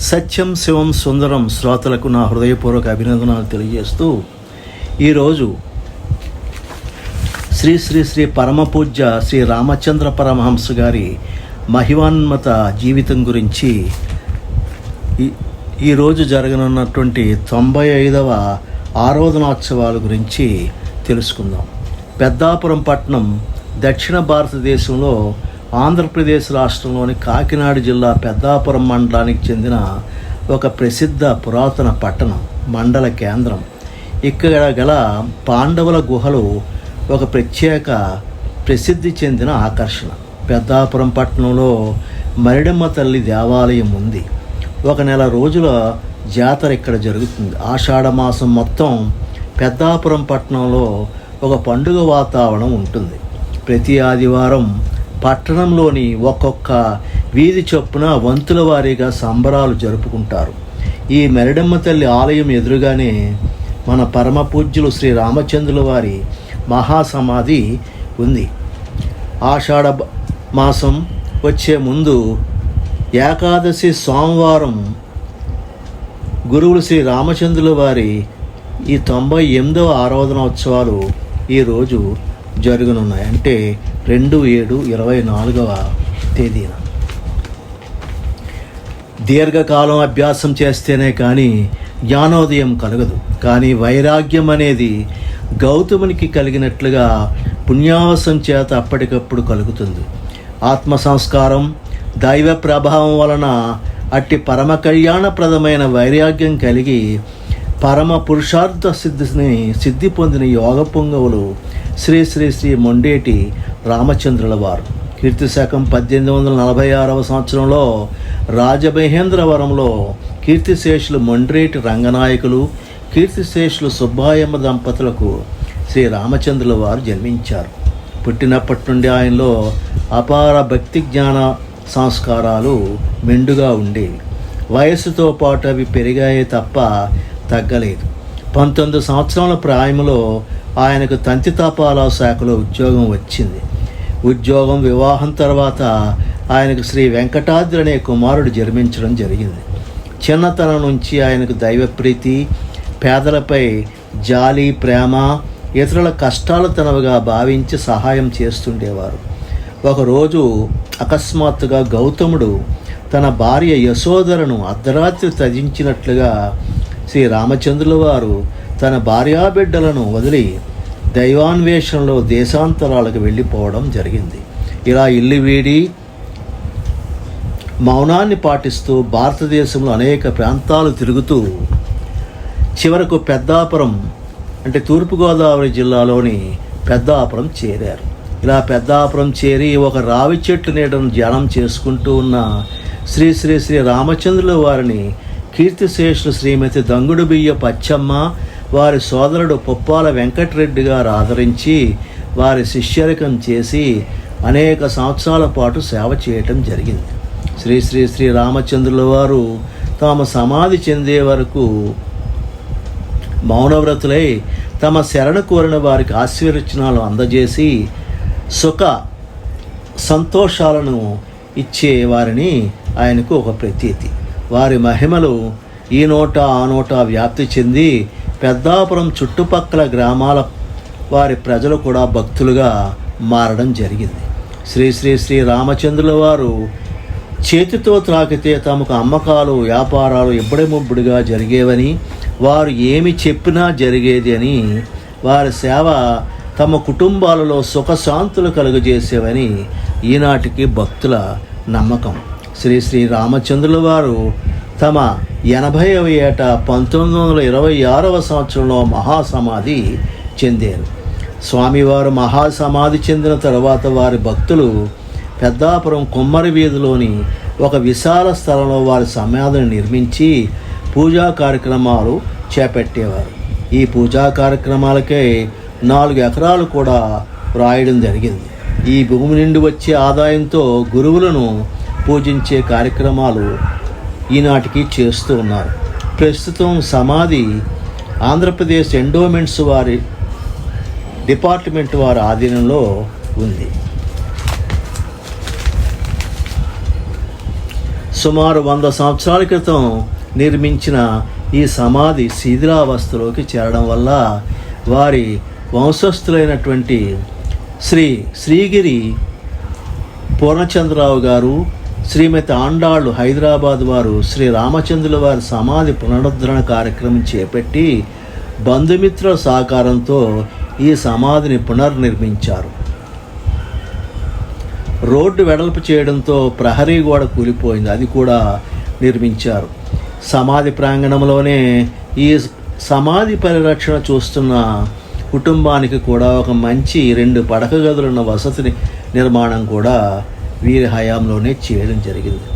సత్యం శివం సుందరం శ్రోతలకు నా హృదయపూర్వక అభినందనలు తెలియజేస్తూ ఈరోజు శ్రీ శ్రీ శ్రీ పరమపూజ్య శ్రీ రామచంద్ర పరమహంస గారి మహిమాన్విత జీవితం గురించి ఈరోజు జరగనున్నటువంటి 95వ ఆరాధనోత్సవాల గురించి తెలుసుకుందాం. పెద్దాపురం పట్టణం దక్షిణ భారతదేశంలో ఆంధ్రప్రదేశ్ రాష్ట్రంలోని కాకినాడ జిల్లా పెద్దాపురం మండలానికి చెందిన ఒక ప్రసిద్ధ పురాతన పట్టణం, మండల కేంద్రం. ఇక్కడ గల పాండవుల గుహలు ఒక ప్రసిద్ధి చెందిన ఆకర్షణ. పెద్దాపురం పట్టణంలో మరిడమ్మ తల్లి దేవాలయం ఉంది. ఒక నెల రోజుల జాతర ఇక్కడ జరుగుతుంది. ఆషాఢ మాసం మొత్తం పెద్దాపురం పట్టణంలో ఒక పండుగ వాతావరణం ఉంటుంది. ప్రతి ఆదివారం పట్టణంలోని ఒక్కొక్క వీధి చొప్పున వంతుల వారీగా సంబరాలు జరుపుకుంటారు. ఈ మెరడమ్మ తల్లి ఆలయం ఎదురుగానే మన పరమ పూజ్యులు శ్రీ రామచంద్రుల వారి మహాసమాధి ఉంది. ఆషాఢ మాసం వచ్చే ముందు ఏకాదశి సోమవారం గురువులు శ్రీ రామచంద్రుల వారి ఈ 98వ ఆరాధనోత్సవాలు ఈరోజు జరగనున్నాయి. అంటే 2/7/24వ తేదీన. దీర్ఘకాలం అభ్యాసం చేస్తేనే కానీ జ్ఞానోదయం కలగదు. కానీ వైరాగ్యం అనేది గౌతమునికి కలిగినట్లుగా పుణ్యావసం చేత అప్పటికప్పుడు కలుగుతుంది. ఆత్మ సంస్కారం, దైవ ప్రభావం వలన అట్టి పరమ కళ్యాణప్రదమైన వైరాగ్యం కలిగి పరమ పురుషార్థ సిద్ధి పొందిన యోగ పొంగవులు శ్రీ శ్రీ శ్రీ మొండేటి రామచంద్రుల వారు. కీర్తిశకం 1846వ సంవత్సరంలో రాజమహేంద్రవరంలో కీర్తిశేషులు మొండ్రేటి రంగనాయకులు, కీర్తిశేషులు సుబ్బాయమ్మ దంపతులకు శ్రీ రామచంద్రుల వారు జన్మించారు. పుట్టినప్పటి నుండి ఆయనలో అపార భక్తి జ్ఞాన సంస్కారాలు మెండుగా ఉండేవి. వయస్సుతో పాటు అవి పెరిగాయే తప్ప తగ్గలేదు. 19 సంవత్సరాల ప్రాయంలో ఆయనకు తంతి తపాలా శాఖలో ఉద్యోగం వచ్చింది. వివాహం తర్వాత ఆయనకు శ్రీ వెంకటాద్రి అనే కుమారుడు జన్మించడం జరిగింది. చిన్నతనం నుంచి ఆయనకు దైవప్రీతి, పేదలపై జాలి, ప్రేమ, ఇతరుల కష్టాలు తనవుగా భావించి సహాయం చేస్తుండేవారు. ఒకరోజు అకస్మాత్తుగా గౌతముడు తన భార్య యశోధరను అర్ధరాత్రి త్యజించినట్లుగా శ్రీ రామచంద్రుల వారు తన భార్యాబిడ్డలను వదిలి దైవాన్వేషణలో దేశాంతరాలకు వెళ్ళిపోవడం జరిగింది. ఇలా ఇల్లు వీడి మౌనాన్ని పాటిస్తూ భారతదేశంలో అనేక ప్రాంతాలు తిరుగుతూ చివరకు పెద్దాపురం, అంటే తూర్పుగోదావరి జిల్లాలోని పెద్దాపురం చేరారు. ఇలా పెద్దాపురం చేరి ఒక రావి చెట్టు నీడను ధ్యానం చేసుకుంటూ ఉన్న శ్రీ శ్రీ శ్రీ రామచంద్రుల వారిని కీర్తిశేషులు శ్రీమతి దంగుడు బియ్య పచ్చమ్మ, వారి సోదరుడు పుప్పాల వెంకటరెడ్డి గారు ఆదరించి వారి శిష్యరికం చేసి అనేక సంవత్సరాల పాటు సేవ చేయటం జరిగింది. శ్రీ శ్రీ శ్రీ రామచంద్రుల వారు తాము సమాధి చెందే వరకు మౌనవ్రతులై తమ శరణ కోరిన వారికి ఆశీర్వచనాలు అందజేసి సుఖ సంతోషాలను ఇచ్చే వారిని ఆయనకు ఒక ప్రతీతి. వారి మహిమలు ఈ నోట ఆ నోట వ్యాప్తి చెంది పెద్దాపురం చుట్టుపక్కల గ్రామాల వారి ప్రజలు కూడా భక్తులుగా మారడం జరిగింది. శ్రీ శ్రీ శ్రీ రామచంద్రుల వారు చేతితో త్రాకితే తమకు అమ్మకాలు, వ్యాపారాలు ఇబ్బడిముబ్బడిగా జరిగేవని, వారు ఏమి చెప్పినా జరిగేది అని, వారి సేవ తమ కుటుంబాలలో సుఖశాంతులు కలుగజేసేవని ఈనాటికి భక్తుల నమ్మకం. శ్రీ శ్రీ రామచంద్రుల వారు తమ 80వ ఏట 1926వ సంవత్సరంలో మహాసమాధి చెందారు. స్వామివారు మహాసమాధి చెందిన తర్వాత వారి భక్తులు పెద్దాపురం కుమ్మరి వీధిలోని ఒక విశాల స్థలంలో వారి సమాధిని నిర్మించి పూజా కార్యక్రమాలు చేపట్టేవారు. ఈ పూజా కార్యక్రమాలకే 4 ఎకరాలు కూడా రాయడం జరిగింది. ఈ భూమి నుండి వచ్చే ఆదాయంతో గురువులను పూజించే కార్యక్రమాలు ఈనాటికి చేస్తూ ఉన్నారు. ప్రస్తుతం సమాధి ఆంధ్రప్రదేశ్ ఎండోమెంట్స్ వారి డిపార్ట్మెంట్ వారి ఆధీనంలో ఉంది. సుమారు 100 సంవత్సరాల క్రితం నిర్మించిన ఈ సమాధి శిథిలావస్థలోకి చేరడం వల్ల వారి వంశస్థులైనటువంటి శ్రీగిరి పూర్ణచంద్రరావు గారు, శ్రీమతి ఆండాళ్ళు హైదరాబాద్ వారు శ్రీ రామచంద్రుల వారి సమాధి పునరుద్ధరణ కార్యక్రమం చేపట్టి బంధుమిత్రుల సహకారంతో ఈ సమాధిని పునర్నిర్మించారు. రోడ్డు వెడల్పు చేయడంతో ప్రహరీ గోడ కూలిపోయింది, అది కూడా నిర్మించారు. సమాధి ప్రాంగణంలోనే ఈ సమాధి పరిరక్షణ చూస్తున్న కుటుంబానికి కూడా ఒక మంచి 2 పడక గదులున్న వసతి నిర్మాణం కూడా వీరి హయాంలోనే చేయడం జరిగింది.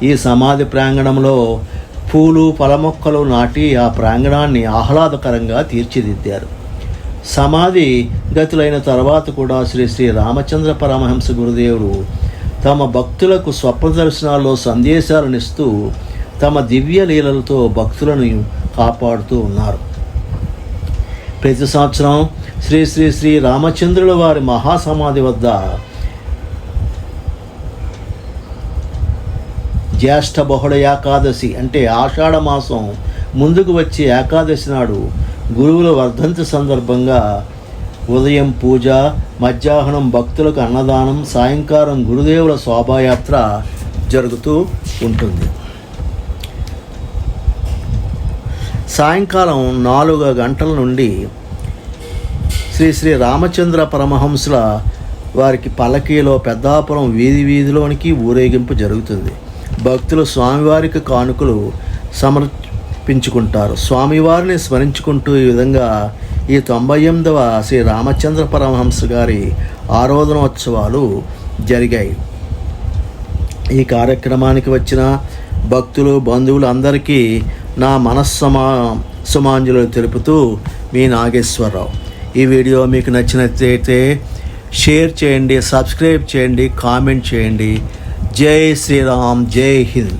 ఈ సమాధి ప్రాంగణంలో పూలు పల మొక్కలు నాటి ఆ ప్రాంగణాన్ని ఆహ్లాదకరంగా తీర్చిదిద్దారు. సమాధి గతులైన తర్వాత కూడా శ్రీ రామచంద్ర పరమహంస గురుదేవులు తమ భక్తులకు స్వప్న దర్శనాల్లో సందేశాలనిస్తూ తమ దివ్య లీలలతో భక్తులను కాపాడుతూ ఉన్నారు. ప్రతి సంవత్సరం శ్రీ రామచంద్రుల వారి మహాసమాధి వద్ద జ్యేష్ఠ బహుళ ఏకాదశి అంటే ఆషాఢ మాసం ముందుకు వచ్చే ఏకాదశి నాడు గురువుల వర్ధంతి సందర్భంగా ఉదయం పూజ, మధ్యాహ్నం భక్తులకు అన్నదానం, సాయంకాలం గురుదేవుల శోభాయాత్ర జరుగుతూ ఉంటుంది. సాయంకాలం 4 గంటల నుండి శ్రీ రామచంద్ర పరమహంసుల వారికి పల్లకీలో పెద్దాపురం వీధిలోనికి ఊరేగింపు జరుగుతుంది. భక్తులు స్వామివారికి కానుకలు సమర్పించుకుంటారు. స్వామివారిని స్మరించుకుంటూ ఈ విధంగా ఈ 98వ శ్రీ రామచంద్ర పరమహంస గారి ఆరాధనోత్సవాలు జరిగాయి. ఈ కార్యక్రమానికి వచ్చిన భక్తులు, బంధువులు అందరికీ నా మనస్సుమాంజలు తెలుపుతూ మీ నాగేశ్వరరావు. ఈ వీడియో మీకు నచ్చినట్లయితే షేర్ చేయండి, సబ్స్క్రైబ్ చేయండి, కామెంట్ చేయండి. జై శ్రీరామ్, జై హింద్.